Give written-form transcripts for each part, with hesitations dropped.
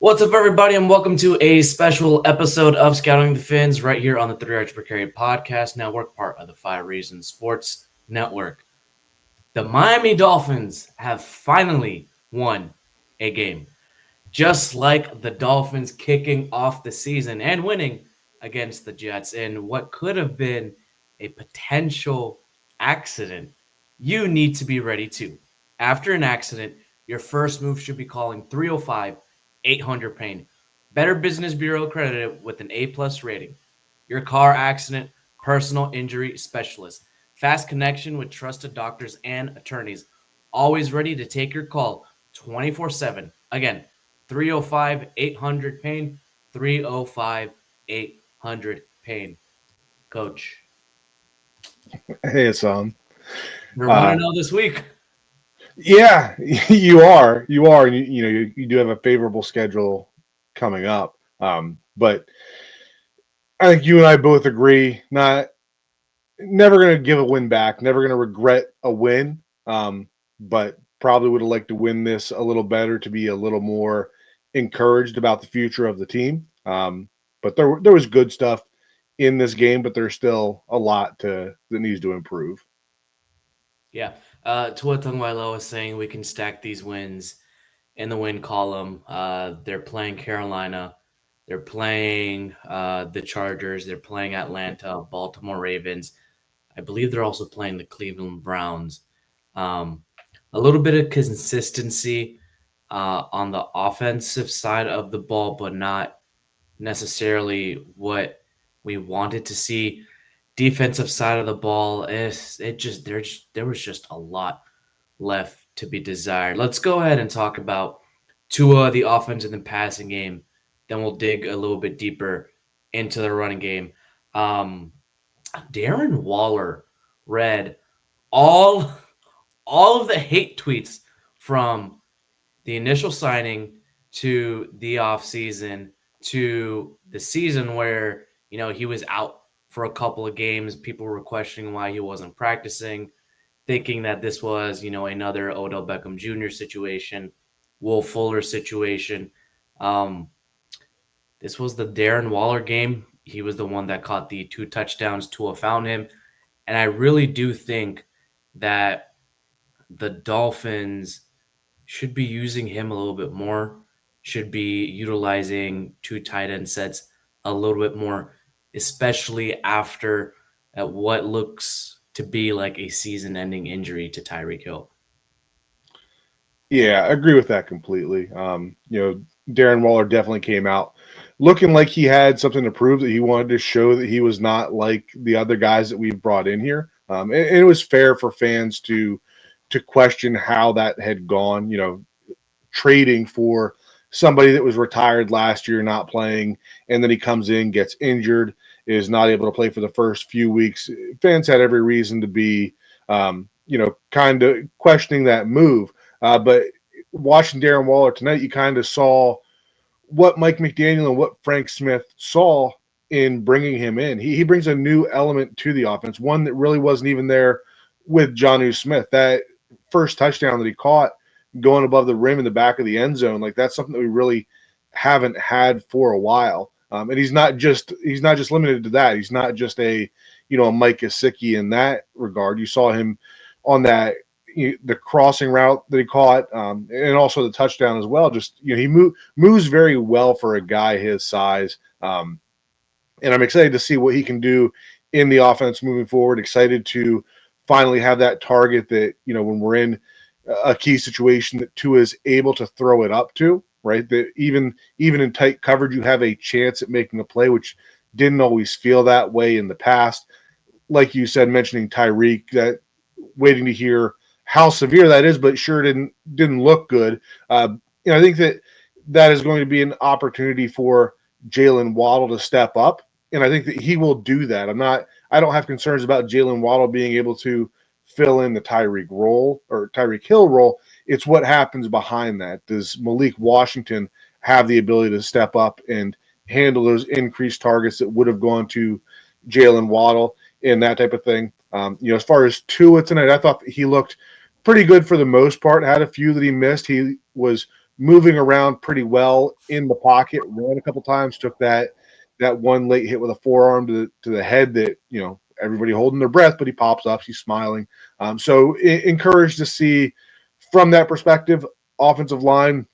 What's up, everybody, and welcome to a special episode of Scouting the Fins right here on the Three Arch Per Carry Podcast Network, part of the Five Reasons Sports Network. The Miami Dolphins have finally won a game, just like the Dolphins kicking off the season and winning against the Jets in what could have been a potential accident. You need to be ready too. After an accident, your first move should be calling 305 800 pain. Better Business Bureau accredited with an A plus rating. Your car accident personal injury specialist. Fast connection with trusted doctors and attorneys. Always ready to take your call 24/7. Again, 305 800 pain. 305 800 pain. Coach, Hey, Hassan. you're 1 Uh, 0 this week. yeah, you are, and you do have a favorable schedule coming up. But I think you and I both agree, never going to give a win back, never going to regret a win. But probably would have liked to win this a little better to be a little more encouraged about the future of the team. But there was good stuff in this game, but there's still a lot that needs to improve. Yeah. To what Tungwailo was saying, we can stack these wins in the win column. They're playing Carolina. They're playing the Chargers. They're playing Atlanta, Baltimore Ravens. I believe they're also playing the Cleveland Browns. Um, a little bit of consistency on the offensive side of the ball, but not necessarily what we wanted to see. Defensive side of the ball, there was just a lot left to be desired. Let's go ahead and talk about Tua, the offense and the passing game. Then we'll dig a little bit deeper into the running game. Um, Darren Waller read all all of the hate tweets from the initial signing to the offseason to the season where, he was out for a couple of games. People were questioning why he wasn't practicing, thinking that this was, another Odell Beckham Jr. situation, Will Fuller situation. Um, this was the Darren Waller game. He was the one that caught the 2 touchdowns. Tua found him. And I really do think that the Dolphins should be using him a little bit more, should be utilizing two tight end sets a little bit more, especially after at what looks to be like a season ending injury to Tyreek Hill. Yeah, I agree with that completely. Darren Waller definitely came out looking like he had something to prove, that he wanted to show that he was not like the other guys that we've brought in here. And it was fair for fans to question how that had gone. Trading for somebody that was retired last year, not playing, and then he comes in, gets injured, is not able to play for the first few weeks. Fans had every reason to be, kind of questioning that move. But watching Darren Waller tonight, you kind of saw what Mike McDaniel and what Frank Smith saw in bringing him in. He brings a new element to the offense, one that really wasn't even there with Jonnu Smith. That first touchdown that he caught going above the rim in the back of the end zone, like that's something that we really haven't had for a while. And he's not just limited to that. He's not just a Mike Gesicki in that regard. You saw him on the crossing route that he caught, and also the touchdown as well. Just he moves very well for a guy his size, and I'm excited to see what he can do in the offense moving forward. Excited to finally have that target that when we're in a key situation that Tua is able to throw it up to, right? That even in tight coverage, you have a chance at making a play, which didn't always feel that way in the past. Like you said, mentioning Tyreek, that waiting to hear how severe that is, but sure didn't look good. I think that is going to be an opportunity for Jalen Waddle to step up, and I think that he will do that. I don't have concerns about Jalen Waddle being able to fill in the Tyreek Hill role. It's what happens behind that. Does Malik Washington have the ability to step up and handle those increased targets that would have gone to Jalen Waddle and that type of thing? As far as Tua tonight, I thought he looked pretty good for the most part. Had a few that he missed. He was moving around pretty well in the pocket. Ran a couple times, took that one late hit with a forearm to the head that everybody holding their breath, but he pops up, he's smiling. So encouraged to see from that perspective. Offensive line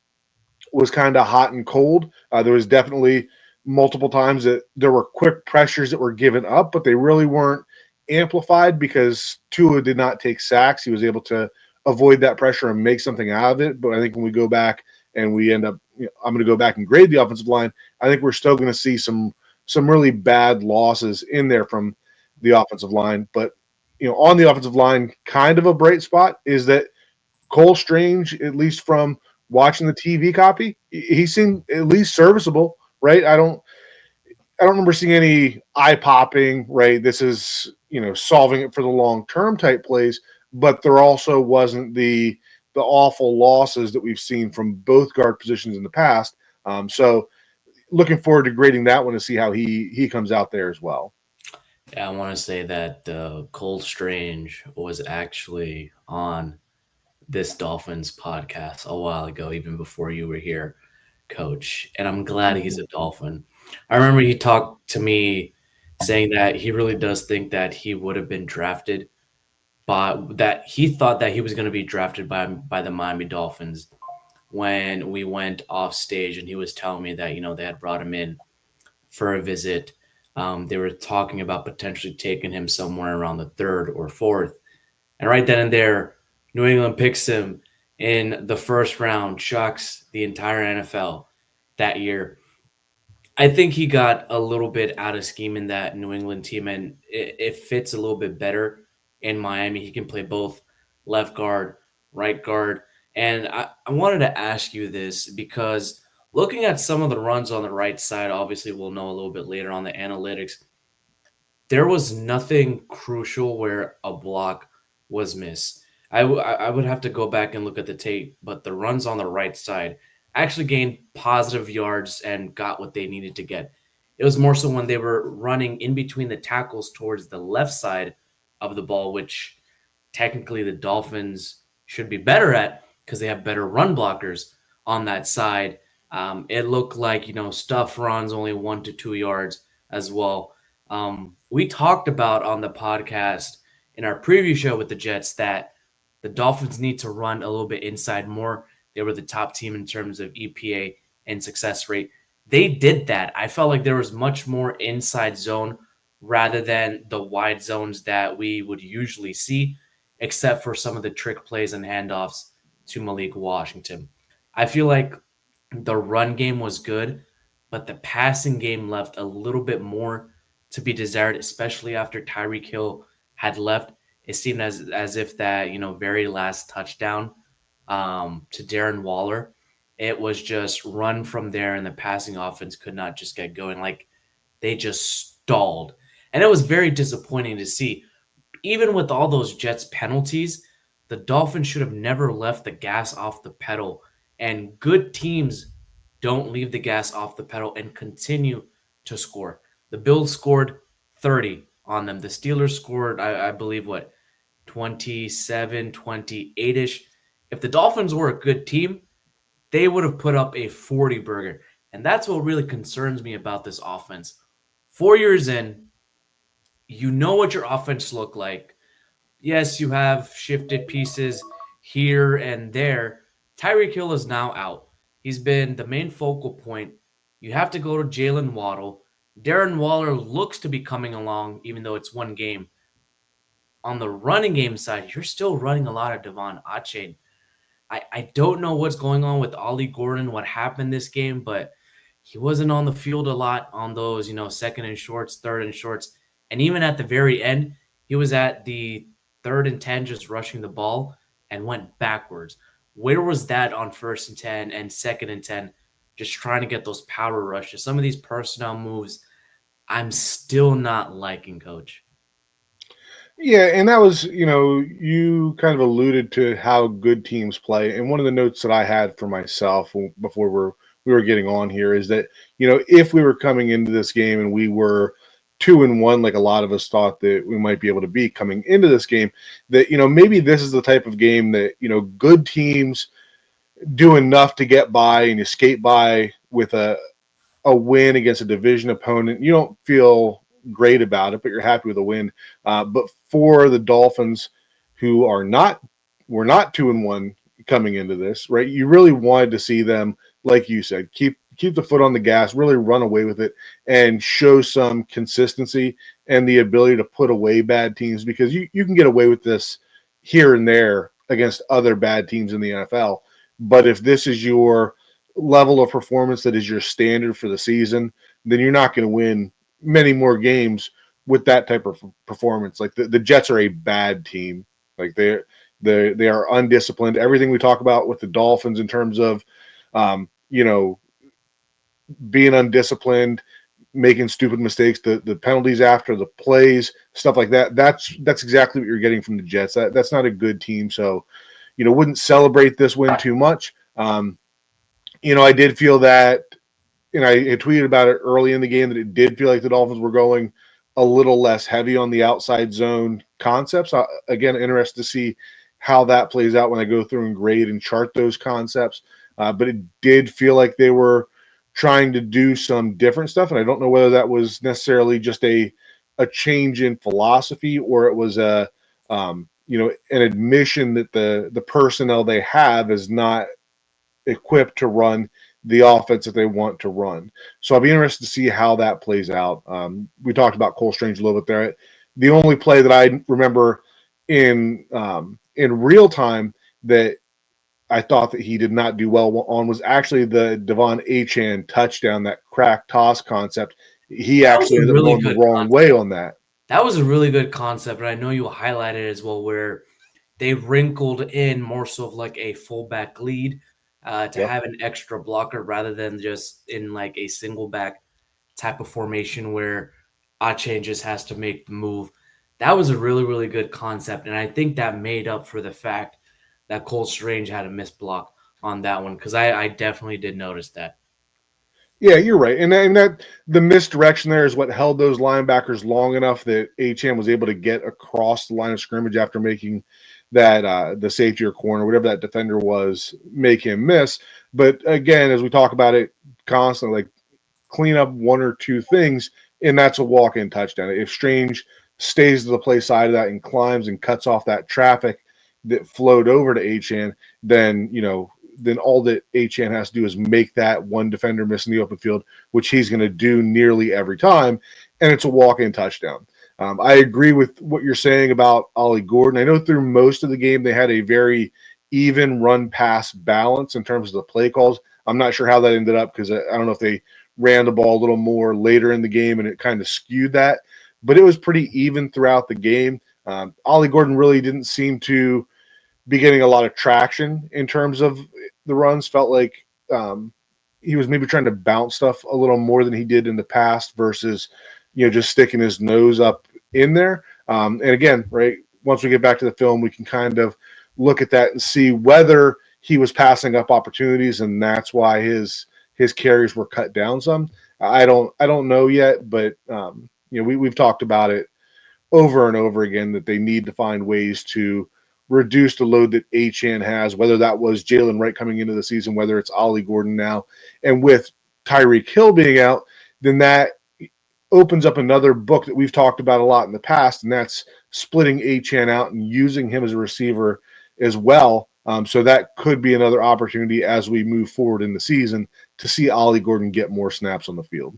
was kind of hot and cold. There was definitely multiple times that there were quick pressures that were given up, but they really weren't amplified because Tua did not take sacks. He was able to avoid that pressure and make something out of it. But I think when we go back and we end up, I'm going to go back and grade the offensive line. I think we're still going to see some really bad losses in there from the offensive line. But on the offensive line, kind of a bright spot is that Cole Strange, at least from watching the TV copy, he seemed at least serviceable, right? I don't remember seeing any eye popping, right? This is, solving it for the long term type plays, but there also wasn't the awful losses that we've seen from both guard positions in the past. So looking forward to grading that one to see how he comes out there as well. Yeah, I want to say that Cole Strange was actually on this Dolphins podcast a while ago, even before you were here, Coach. And I'm glad he's a Dolphin. I remember he talked to me saying that he really does think that he would have been drafted, but that he thought that he was going to be drafted by the Miami Dolphins when we went off stage, and he was telling me that they had brought him in for a visit. They were talking about potentially taking him somewhere around the third or fourth. And right then and there, New England picks him in the first round, shocks the entire NFL that year. I think he got a little bit out of scheme in that New England team, and it fits a little bit better in Miami. He can play both left guard, right guard. And I wanted to ask you this because looking at some of the runs on the right side, obviously we'll know a little bit later on the analytics, there was nothing crucial where a block was missed. I would have to go back and look at the tape, but the runs on the right side actually gained positive yards and got what they needed to get. It was more so when they were running in between the tackles towards the left side of the ball, which technically the Dolphins should be better at because they have better run blockers on that side. It looked like, stuff runs only 1 to 2 yards as well. We talked about on the podcast in our preview show with the Jets that the Dolphins need to run a little bit inside more. They were the top team in terms of EPA and success rate. They did that. I felt like there was much more inside zone rather than the wide zones that we would usually see, except for some of the trick plays and handoffs to Malik Washington. I feel like the run game was good, but the passing game left a little bit more to be desired, especially after Tyreek Hill had left. It seemed as if that very last touchdown to Darren Waller, it was just run from there, and the passing offense could not just get going. Like they just stalled, and it was very disappointing to see. Even with all those Jets penalties, the Dolphins should have never left the gas off the pedal. And good teams don't leave the gas off the pedal and continue to score. The Bills scored 30 on them. The Steelers scored, I believe, 27, 28 ish. If the Dolphins were a good team, they would have put up a 40 burger. And that's what really concerns me about this offense. 4 years in, you know what your offense look like. Yes, you have shifted pieces here and there. Tyreek Hill is now out. He's been the main focal point. You have to go to Jalen Waddle. Darren Waller looks to be coming along, even though it's one game. On the running game side, you're still running a lot of Devon Achane. I don't know what's going on with Ollie Gordon, what happened this game, but he wasn't on the field a lot on those, second and shorts, third and shorts. And even at the very end, he was at the 3rd and 10 just rushing the ball and went backwards. Where was that on 1st and 10 and 2nd and 10, just trying to get those power rushes? Some of these personnel moves, I'm still not liking, Coach. Yeah, and that was, you kind of alluded to how good teams play. And one of the notes that I had for myself before we were getting on here is that, if we were coming into this game and we were 2-1, like a lot of us thought that we might be able to be coming into this game, that, maybe this is the type of game that, good teams do enough to get by and you skate by with a win against a division opponent, you don't feel great about it, but you're happy with a win. But for the Dolphins, who are not, were not 2-1 coming into this, right? You really wanted to see them, like you said, keep the foot on the gas, really run away with it, and show some consistency and the ability to put away bad teams because you can get away with this here and there against other bad teams in the NFL. But if this is your level of performance that is your standard for the season, then you're not going to win many more games with that type of performance. Like the Jets are a bad team. Like they are undisciplined. Everything we talk about with the Dolphins in terms of you know, being undisciplined, making stupid mistakes, the penalties after the plays, stuff like that. That's exactly what you're getting from the Jets. That's not a good team. So, wouldn't celebrate this win too much. I did feel that, and I had tweeted about it early in the game that it did feel like the Dolphins were going a little less heavy on the outside zone concepts. Again, interested to see how that plays out when I go through and grade and chart those concepts. But it did feel like they were trying to do some different stuff, and I don't know whether that was necessarily just a change in philosophy or it was an admission that the personnel they have is not equipped to run the offense that they want to run. So I'll be interested to see how that plays out. We talked about Cole Strange a little bit there. The only play that I remember in real time that I thought that he did not do well on was actually the Devon Achane touchdown, that crack toss concept. He That was actually a ended up really going the good wrong way concept. on that. That was a really good concept, and I know you highlighted it as well, where they wrinkled in more so of like a fullback lead to Yep. have an extra blocker rather than just in like a single back type of formation where Ache just has to make the move. That was a really, really good concept, and I think that made up for the fact that Cole Strange had a missed block on that one because I definitely did notice that. Yeah, you're right, and that the misdirection there is what held those linebackers long enough that HM was able to get across the line of scrimmage after making that the safety or corner, whatever that defender was, make him miss. But again, as we talk about it constantly, like clean up one or two things, and that's a walk-in touchdown. If Strange stays to the play side of that and climbs and cuts off that traffic that flowed over to Achan, then then all that Achan has to do is make that one defender miss in the open field, which he's going to do nearly every time, and it's a walk-in touchdown. I agree with what you're saying about Ollie Gordon. I know through most of the game they had a very even run pass balance in terms of the play calls. I'm not sure how that ended up because I don't know if they ran the ball a little more later in the game and it kind of skewed that. But it was pretty even throughout the game. Ollie Gordon really didn't seem to be getting a lot of traction in terms of the runs. Felt like he was maybe trying to bounce stuff a little more than he did in the past versus, just sticking his nose up in there. And again, right, once we get back to the film, we can kind of look at that and see whether he was passing up opportunities and that's why his carries were cut down some. I don't know yet, but we've talked about it over and over again that they need to find ways to reduce the load that Achan has, whether that was Jalen Wright coming into the season, whether it's Ollie Gordon now, and with Tyreek Hill being out, then that opens up another book that we've talked about a lot in the past, and that's splitting Achan out and using him as a receiver as well. So that could be another opportunity as we move forward in the season to see Ollie Gordon get more snaps on the field.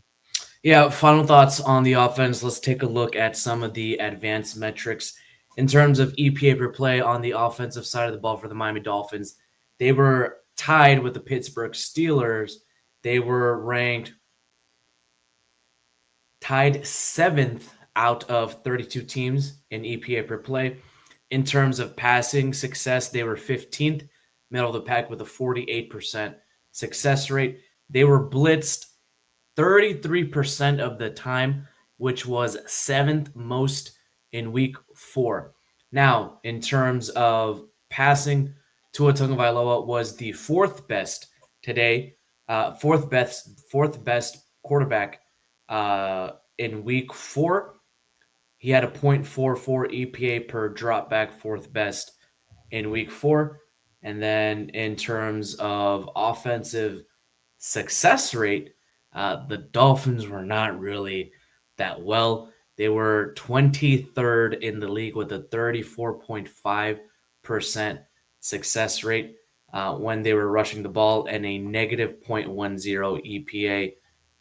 Yeah, final thoughts on the offense. Let's take a look at some of the advanced metrics in terms of EPA per play on the offensive side of the ball for the Miami Dolphins. They were tied with the Pittsburgh Steelers. They were ranked tied seventh out of 32 teams in EPA per play. In terms of passing success, they were 15th, middle of the pack with a 48% success rate. They were blitzed 33% of the time, which was seventh most in week 4. Now, in terms of passing, Tua Tagovailoa was the fourth best today, fourth best quarterback in week 4. He had a .44 EPA per dropback, fourth best in week 4. And then in terms of offensive success rate, the Dolphins were not really that well. They were 23rd in the league with a 34.5% success rate when they were rushing the ball and a negative 0.10 EPA,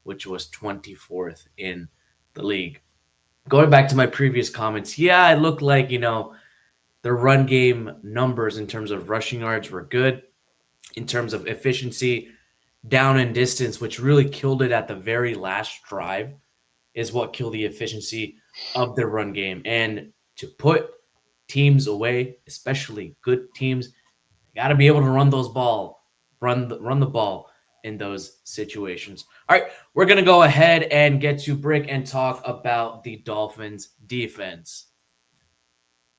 which was 24th in the league. Going back to my previous comments, yeah, it looked like, the run game numbers in terms of rushing yards were good. In terms of efficiency, down and distance, which really killed it at the very last drive, is what killed the efficiency of their run game. And to put teams away, especially good teams, you got to be able to run the ball in those situations. All right, we're gonna go ahead and get to break and talk about the Dolphins defense.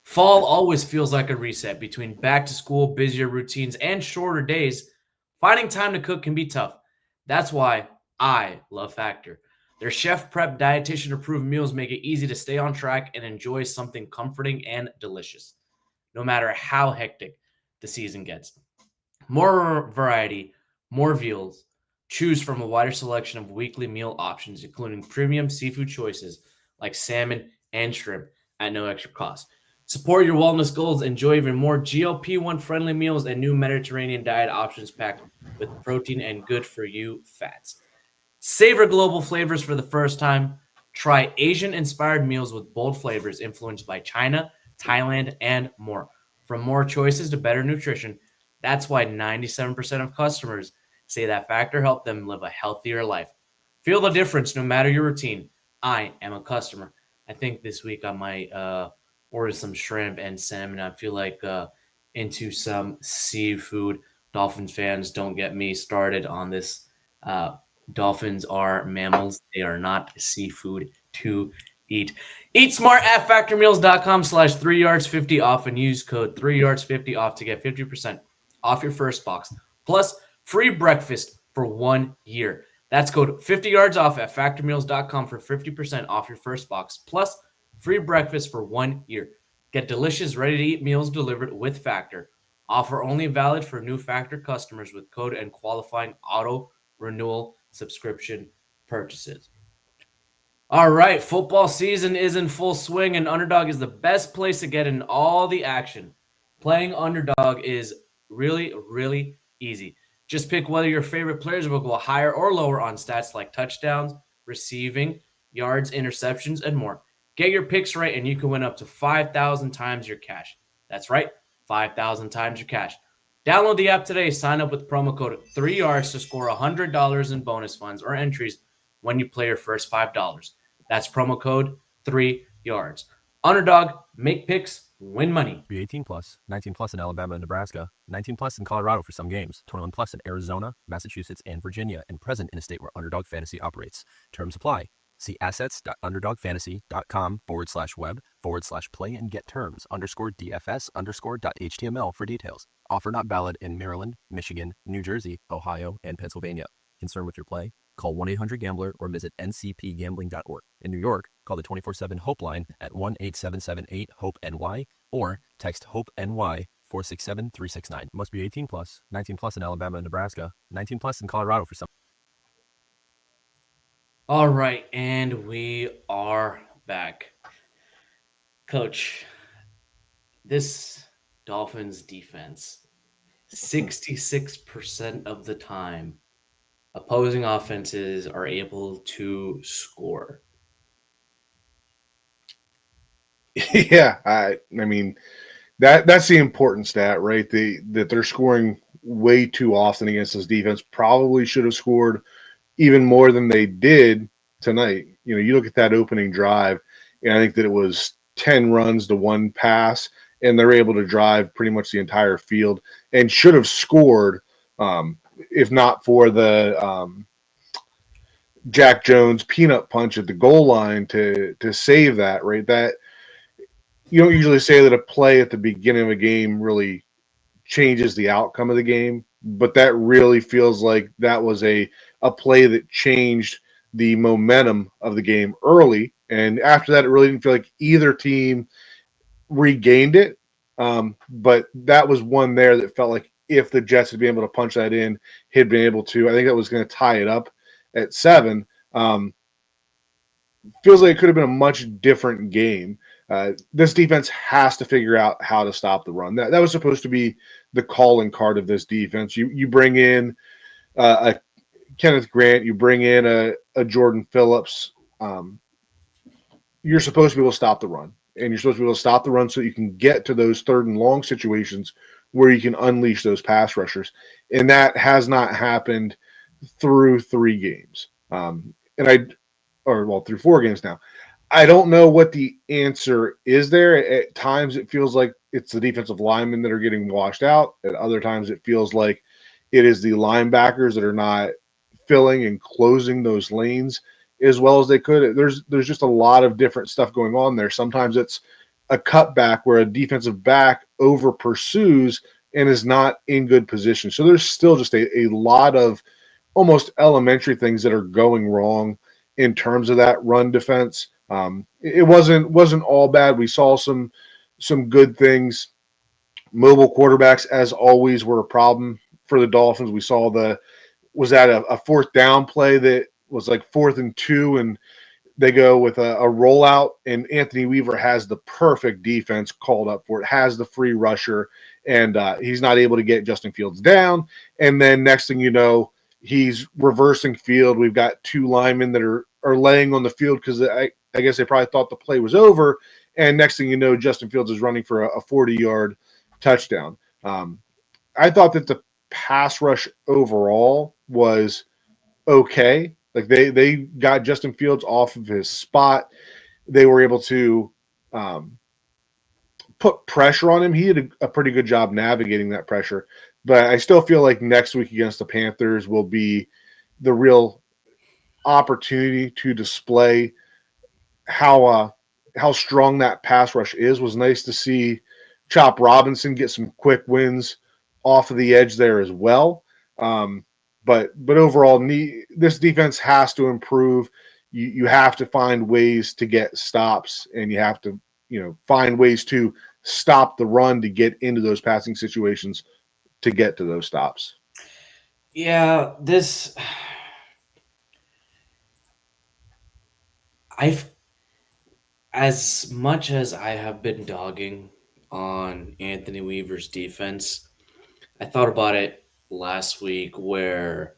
Fall always feels like a reset between back to school, busier routines, and shorter days. Finding time to cook can be tough. That's why I love Factor. Their chef prep, dietitian approved meals make it easy to stay on track and enjoy something comforting and delicious, no matter how hectic the season gets. More variety, more meals. Choose from a wider selection of weekly meal options, including premium seafood choices like salmon and shrimp at no extra cost. Support your wellness goals. Enjoy even more GLP-1 friendly meals and new Mediterranean diet options packed with protein and good for you fats. Savor global flavors for the first time. Try Asian inspired meals with bold flavors influenced by China, Thailand, and more. From more choices to better nutrition, that's why 97% of customers say that Factor helped them live a healthier life. Feel the difference no matter your routine. I am a customer. I think this week I might order some shrimp and salmon. I feel like into some seafood. Dolphins fans, don't get me started on this. Uh, Dolphins are mammals. They are not seafood to eat. Eat smart at factormeals.com/3yards50 off and use code 3yards50 off to get 50% off your first box. Plus free breakfast for 1 year. That's code 50 yards off at factormeals.com for 50% off your first box. Plus free breakfast for 1 year. Get delicious, ready to eat meals delivered with Factor. Offer only valid for new Factor customers with code and qualifying auto renewal subscription purchases. All right, football season is in full swing, and Underdog is the best place to get in all the action. Playing Underdog is really, really easy. Just pick whether your favorite players will go higher or lower on stats like touchdowns, receiving, yards, interceptions, and more. Get your picks right, and you can win up to 5,000 times your cash. That's right, 5,000 times your cash. Download the app today. Sign up with promo code 3yards to score $100 in bonus funds or entries when you play your first $5. That's promo code 3yards. Underdog, make picks, win money. Be 18 plus, 19 plus in Alabama and Nebraska, 19 plus in Colorado for some games, 21 plus in Arizona, Massachusetts, and Virginia, and present in a state where Underdog Fantasy operates. Terms apply. See assets.underdogfantasy.com/web/play and get terms _DFS_.html for details. Offer not valid in Maryland, Michigan, New Jersey, Ohio, and Pennsylvania. Concerned with your play? Call 1-800-GAMBLER or visit ncpgambling.org. In New York, call the 24/7 Hope line at 1-877-8-HOPE-NY or text HOPE-NY 467-369. Must be 18 plus, 19 plus in Alabama and Nebraska, 19 plus in Colorado for some. All right, and we are back. Coach, this Dolphins defense, 66% of the time, opposing offenses are able to score. Yeah, I mean that's the important stat, right? That they're scoring way too often against this defense. Probably should have scored even more than they did tonight. You look at that opening drive, and I think that it was 10 runs to 1 pass, and they're able to drive pretty much the entire field and should have scored if not for the Jack Jones peanut punch at the goal line to save that, right? That you don't usually say that a play at the beginning of a game really changes the outcome of the game, but that really feels like that was a play that changed the momentum of the game early. And after that, it really didn't feel like either team regained it. But that was one there that felt like if the Jets had been able to punch that in, he'd been able to. I think that was going to tie it up at 7. Feels like it could have been a much different game. This defense has to figure out how to stop the run. That was supposed to be the calling card of this defense. You bring in a Kenneth Grant, you bring in a Jordan Phillips. You're supposed to be able to stop the run, and you're supposed to be able to stop the run so you can get to those 3rd and long situations where you can unleash those pass rushers, and that has not happened through 3 games. Through 4 games now. I don't know what the answer is there. At times, it feels like it's the defensive linemen that are getting washed out. At other times, it feels like it is the linebackers that are not filling and closing those lanes as well as they could. There's just a lot of different stuff going on there. Sometimes it's a cutback where a defensive back over pursues and is not in good position. So there's still just a lot of almost elementary things that are going wrong in terms of that run defense. It wasn't all bad. We saw some good things. Mobile quarterbacks, as always, were a problem for the Dolphins. We saw was that a 4th down play that was like 4th and 2, and they go with a rollout, and Anthony Weaver has the perfect defense called up for it, has the free rusher, and he's not able to get Justin Fields down. And then next thing you know, he's reversing field. We've got 2 linemen that are laying on the field because I guess they probably thought the play was over. And next thing you know, Justin Fields is running for a 40-yard touchdown. I thought that the pass rush overall was okay. Like they got Justin Fields off of his spot. They were able to put pressure on him. He did a pretty good job navigating that pressure. But I still feel like next week against the Panthers will be the real opportunity to display how strong that pass rush is. Was nice to see Chop Robinson get some quick wins off of the edge there as well. But overall, this defense has to improve. You have to find ways to get stops, and you have to find ways to stop the run to get into those passing situations to get to those stops. Yeah, I've as much as I have been dogging on Anthony Weaver's defense, I thought about it last week where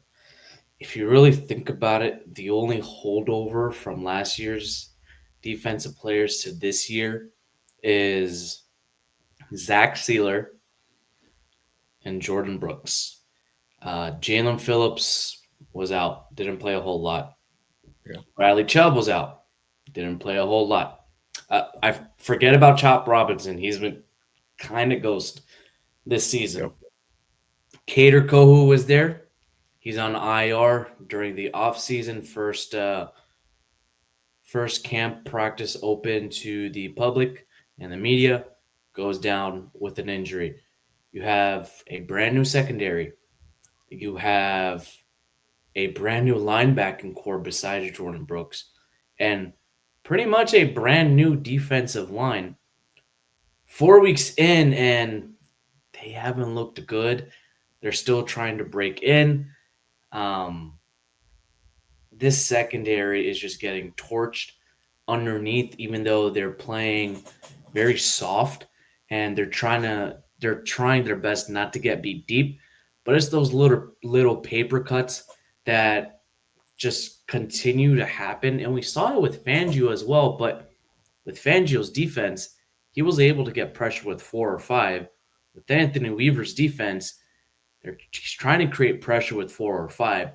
if you really think about it, the only holdover from last year's defensive players to this year is Zach Sealer and Jordan Brooks. Jalen Phillips was out, didn't play a whole lot. Yeah. Bradley Chubb was out, didn't play a whole lot. I forget about Chop Robinson. He's been kind of ghost this season. Yep. Cater Kohu was there. He's on IR during the offseason. First camp practice open to the public and the media, goes down with an injury. You have a brand new secondary. You have a brand new linebacking core besides Jordan Brooks, and pretty much a brand new defensive line. 4 weeks in, and they haven't looked good. They're still trying to break in. This secondary is just getting torched underneath, even though they're playing very soft and they're trying their best not to get beat deep. But it's those little paper cuts that just continue to happen. And we saw it with Fangio as well, but with Fangio's defense, he was able to get pressure with 4 or 5. With Anthony Weaver's defense, he's trying to create pressure with 4 or 5,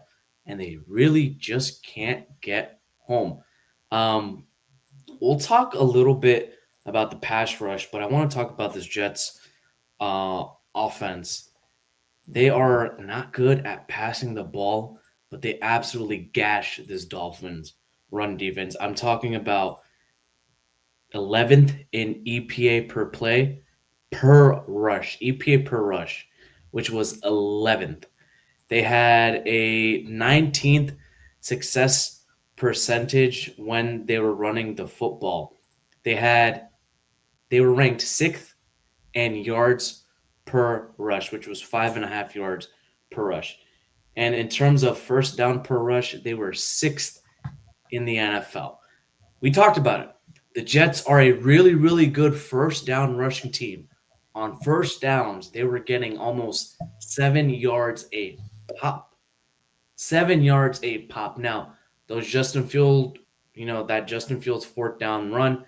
and they really just can't get home. We'll talk a little bit about the pass rush, but I want to talk about this Jets offense. They are not good at passing the ball, but they absolutely gash this Dolphins run defense. I'm talking about 11th in EPA per play per rush, EPA per rush, which was 11th. They had a 19th success percentage when they were running the football. They were ranked 6th in yards per rush, which was 5.5 yards per rush. And in terms of first down per rush, they were sixth in the NFL. We talked about it. The Jets are a really, really good first down rushing team. On first downs, they were getting almost 7 yards a pop. 7 yards a pop. Now, those Justin Field, that Justin Fields fourth down run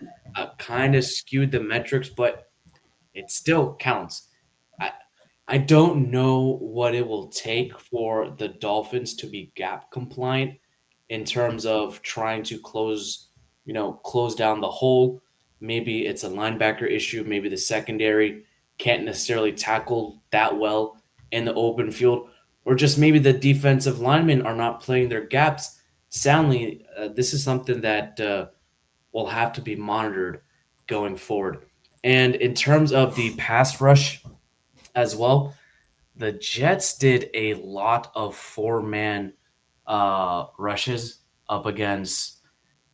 kind of skewed the metrics, but it still counts. I I don't know what it will take for the Dolphins to be gap compliant in terms of trying to close down the hole. Maybe it's a linebacker issue. Maybe the secondary can't necessarily tackle that well in the open field, or just maybe the defensive linemen are not playing their gaps soundly. This is something that will have to be monitored going forward. And in terms of the pass rush as well, the Jets did a lot of four-man rushes up against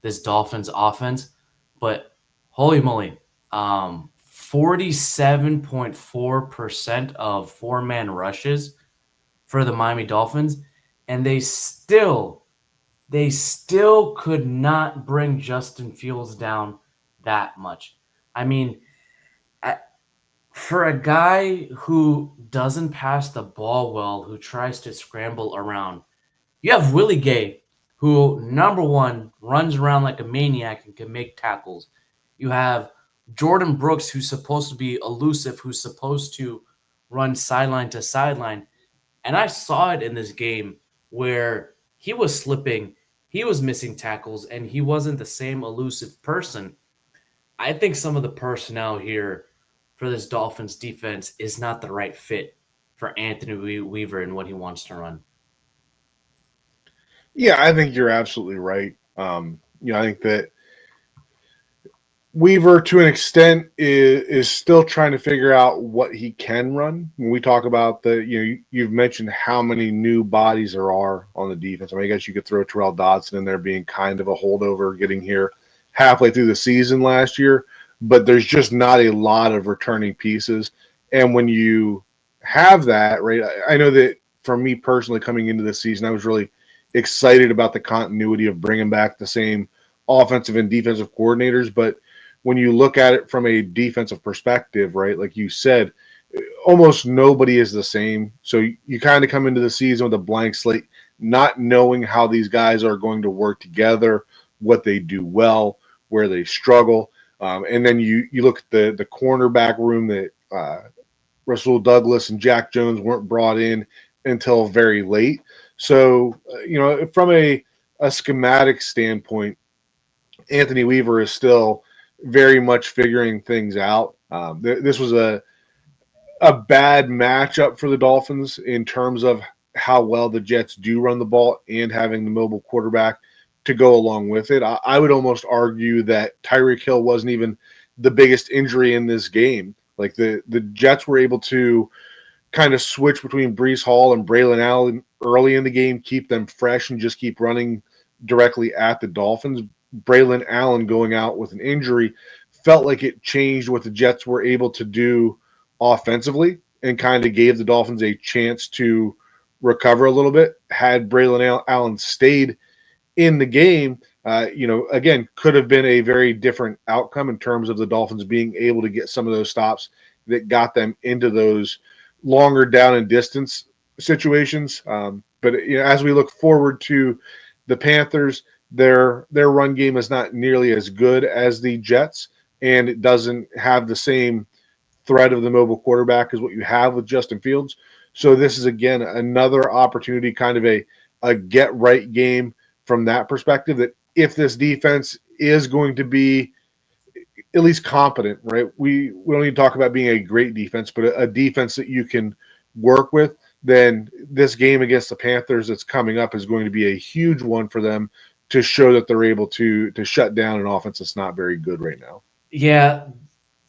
this Dolphins offense, but holy moly, 47.4% of four-man rushes for the Miami Dolphins, and they still could not bring Justin Fields down that much. I mean, for a guy who doesn't pass the ball well, who tries to scramble around, you have Willie Gay, who, number one, runs around like a maniac and can make tackles. You have Jordan Brooks, who's supposed to be elusive, who's supposed to run sideline to sideline. And I saw it in this game where he was slipping, he was missing tackles, and he wasn't the same elusive person. I think some of the personnel here for this Dolphins defense is not the right fit for Anthony Weaver and what he wants to run. Yeah, I think you're absolutely right. I think that Weaver, to an extent, is still trying to figure out what he can run. When we talk about you've mentioned how many new bodies there are on the defense. I guess you could throw Terrell Dodson in there being kind of a holdover, getting here halfway through the season last year, but there's just not a lot of returning pieces. And when you have that, right, I know that for me personally, coming into this season, I was really excited about the continuity of bringing back the same offensive and defensive coordinators, but when you look at it from a defensive perspective, right, like you said, almost nobody is the same. So you kind of come into the season with a blank slate, not knowing how these guys are going to work together, what they do well, where they struggle. And then you look at the cornerback room that Rasul Douglas and Jack Jones weren't brought in until very late. So, from a schematic standpoint, Anthony Weaver is still very much figuring things out. This was a bad matchup for the Dolphins in terms of how well the Jets do run the ball and having the mobile quarterback to go along with it. I would almost argue that Tyreek Hill wasn't even the biggest injury in this game. Like the Jets were able to kind of switch between Breece Hall and Braylon Allen early in the game, keep them fresh and just keep running directly at the Dolphins. Braylon Allen going out with an injury felt like it changed what the Jets were able to do offensively and kind of gave the Dolphins a chance to recover a little bit. Had Braylon Allen stayed in the game, again, could have been a very different outcome in terms of the Dolphins being able to get some of those stops that got them into those longer down and distance situations. But as we look forward to the Panthers, their run game is not nearly as good as the Jets, and it doesn't have the same threat of the mobile quarterback as what you have with Justin Fields. So this is, again, another opportunity, kind of a get-right game from that perspective, that if this defense is going to be at least competent, right? We don't need to talk about being a great defense, but a defense that you can work with, then this game against the Panthers that's coming up is going to be a huge one for them to show that they're able to shut down an offense that's not very good right now. Yeah,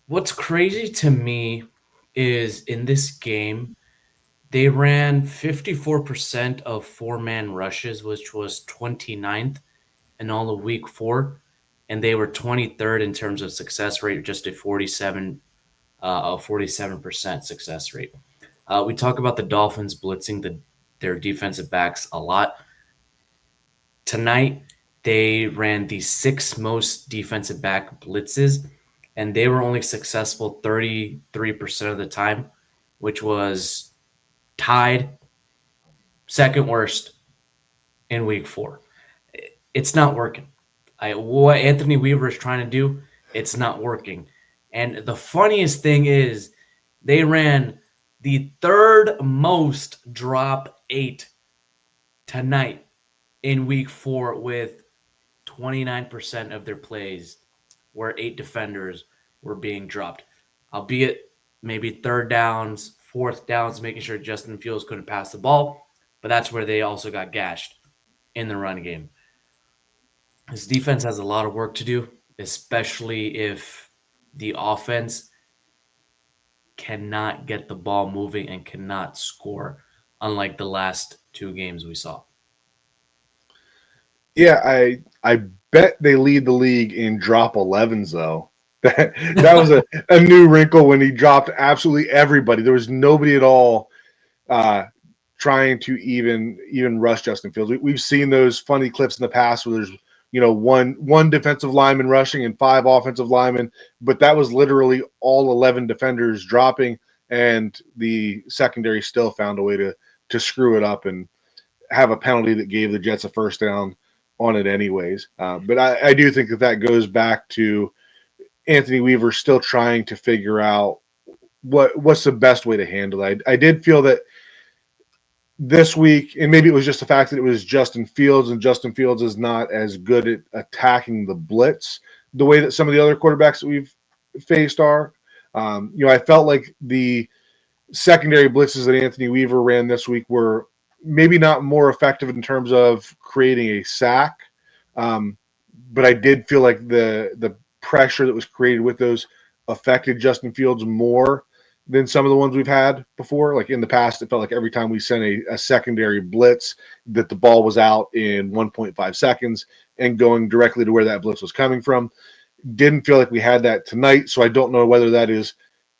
what's crazy to me is in this game, they ran 54% of four-man rushes, which was 29th in all of week 4, and they were 23rd in terms of success rate, just a 47% a 47% success rate. We talk about the Dolphins blitzing their defensive backs a lot. Tonight, they ran the sixth most defensive back blitzes, and they were only successful 33% of the time, which was tied second worst in week 4. It's not working. What Anthony Weaver is trying to do, it's not working. And the funniest thing is they ran the third most drop 8 tonight in week 4 with 29% of their plays where 8 defenders were being dropped, albeit maybe third downs, fourth downs, making sure Justin Fields couldn't pass the ball. But that's where they also got gashed in the run game. His defense has a lot of work to do, especially if the offense cannot get the ball moving and cannot score, unlike the last 2 games we saw. Yeah, I bet they lead the league in drop 11s though. That was a new wrinkle when he dropped absolutely everybody. There was nobody at all uh, trying to even rush Justin Fields. We've seen those funny clips in the past where there's one defensive lineman rushing and 5 offensive linemen, but that was literally all 11 defenders dropping, and the secondary still found a way to screw it up and have a penalty that gave the Jets a first down on it anyways. But I do think that goes back to Anthony Weaver still trying to figure out what's the best way to handle it. I did feel that this week, and maybe it was just the fact that it was Justin Fields, and Justin Fields is not as good at attacking the blitz the way that some of the other quarterbacks that we've faced are. I felt like the secondary blitzes that Anthony Weaver ran this week were maybe not more effective in terms of creating a sack, but I did feel like the pressure that was created with those affected Justin Fields more than some of the ones we've had before. Like in the past, it felt like every time we sent a secondary blitz that the ball was out in 1.5 seconds and going directly to where that blitz was coming from. Didn't feel like we had that tonight, so I don't know whether that is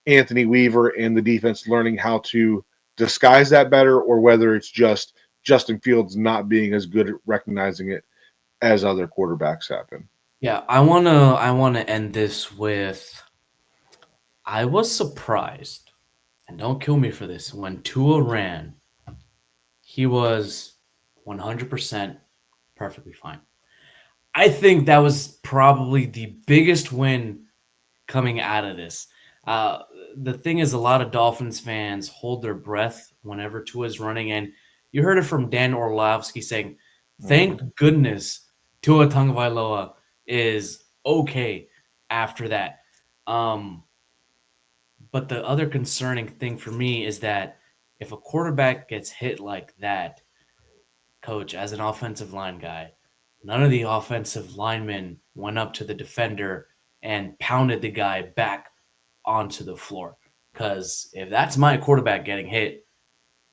Anthony Weaver and the defense learning how to disguise that better, or whether it's just Justin Fields not being as good at recognizing it as other quarterbacks have been. Yeah, I wanna end this with I was surprised, and don't kill me for this, when Tua ran, he was 100% perfectly fine. I think that was probably the biggest win coming out of this. Uh, the thing is, a lot of Dolphins fans hold their breath whenever Tua's running, and you heard it from Dan Orlovsky saying, "Thank goodness Tua Tagovailoa is okay after that." Um, but the other concerning thing for me is that if a quarterback gets hit like that, coach, as an offensive line guy, none of the offensive linemen went up to the defender and pounded the guy back onto the floor. Because if that's my quarterback getting hit,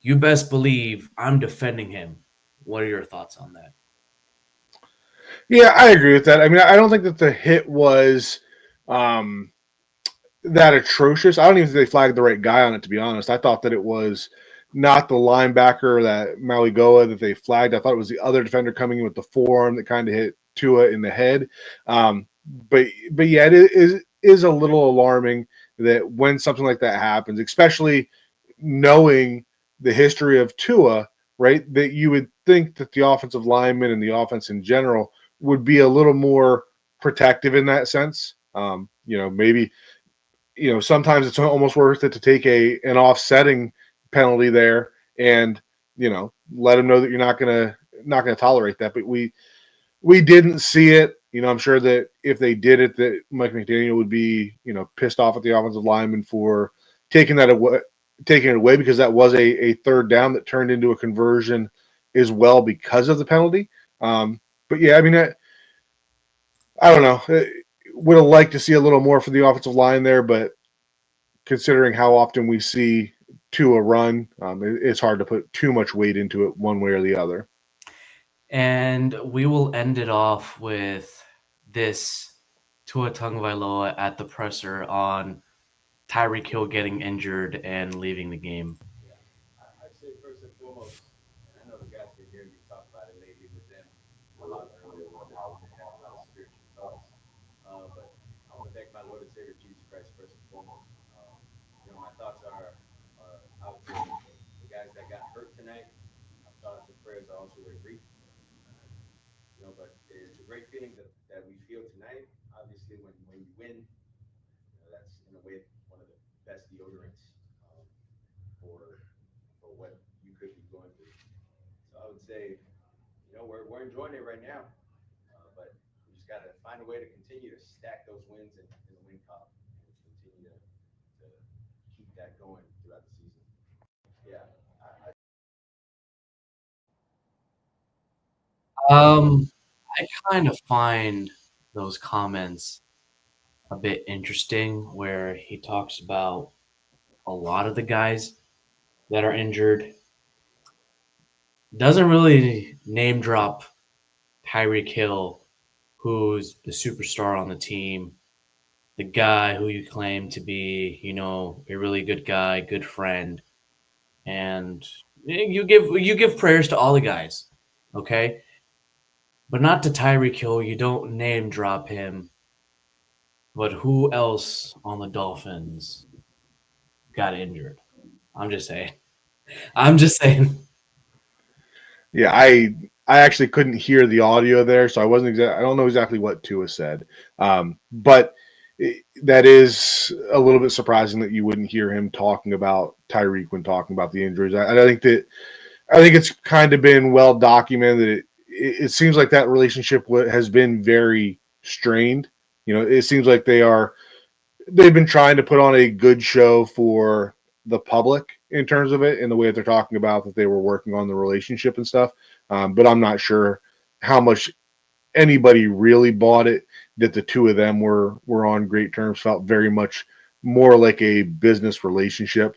you best believe I'm defending him. What are your thoughts on that? Yeah, I agree with that. I mean, I don't think that the hit was um, that atrocious. I don't even think they flagged the right guy on it, to be honest. I thought that it was not the linebacker, that Maligoa, that they flagged. I thought it was the other defender coming in with the forearm that kind of hit Tua in the head. But yeah, it is a little alarming that when something like that happens, especially knowing the history of Tua, right, that you would think that the offensive linemen and the offense in general would be a little more protective in that sense. Maybe sometimes it's almost worth it to take an offsetting penalty there and let them know that you're not gonna tolerate that. But we didn't see it. I'm sure that if they did it, that Mike McDaniel would be pissed off at the offensive lineman for taking it away, because that was a third down that turned into a conversion as well because of the penalty. But yeah, I mean, I don't know. Would have liked to see a little more for the offensive line there, but considering how often we see Tua run, it's hard to put too much weight into it one way or the other. And we will end it off with this Tua Tagovailoa at the presser on Tyreek Hill getting injured and leaving the game? Yeah, I'd say first and foremost, and I know the guys been hearing me talk about it lately with them a lot earlier with how we've been having a lot of spiritual talks. But I want to thank my Lord and Savior Jesus Christ first and foremost. My thoughts are out to the guys that got hurt tonight. My thoughts and prayers are also with Reek. Uh, but it's a great feeling that we feel tonight. Obviously, when you win, that's in a way one of the best deodorants for what you could be going through. So I would say, we're enjoying it right now, but we just got to find a way to continue to stack those wins in the win column and continue to keep that going throughout the season. Yeah, Um, I kind of find those comments a bit interesting where he talks about a lot of the guys that are injured. Doesn't really name drop Tyreek Hill, who's the superstar on the team, the guy who you claim to be, a really good guy, good friend, and you give prayers to all the guys, okay? But not to Tyreek Hill. You don't name drop him. But who else on the Dolphins got injured? I'm just saying. I'm just saying. Yeah, I actually couldn't hear the audio there, so I don't know exactly what Tua said, but that is a little bit surprising that you wouldn't hear him talking about Tyreek when talking about the injuries. I think it's kind of been well documented. It seems like that relationship has been very strained. It seems like they've been trying to put on a good show for the public in terms of it, in the way that they're talking about that they were working on the relationship and stuff. But I'm not sure how much anybody really bought it that the two of them were on great terms. Felt very much more like a business relationship.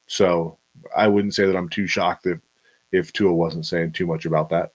So I wouldn't say that I'm too shocked if Tua wasn't saying too much about that.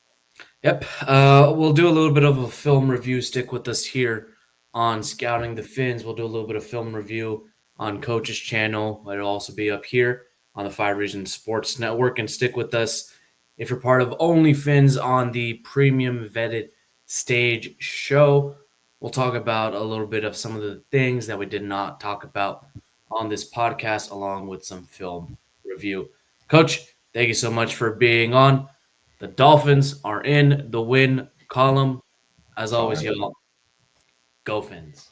Yep. We'll do a little bit of a film review. Stick with us here on Scouting the Fins. We'll do a little bit of film review on Coach's channel. It'll also be up here on the Five Reasons Sports Network. And stick with us if you're part of Only Fins on the Premium Vetted Stage Show. We'll talk about a little bit of some of the things that we did not talk about on this podcast, along with some film review. Coach, thank you so much for being on. The Dolphins are in the win column. As always, y'all, go Fins.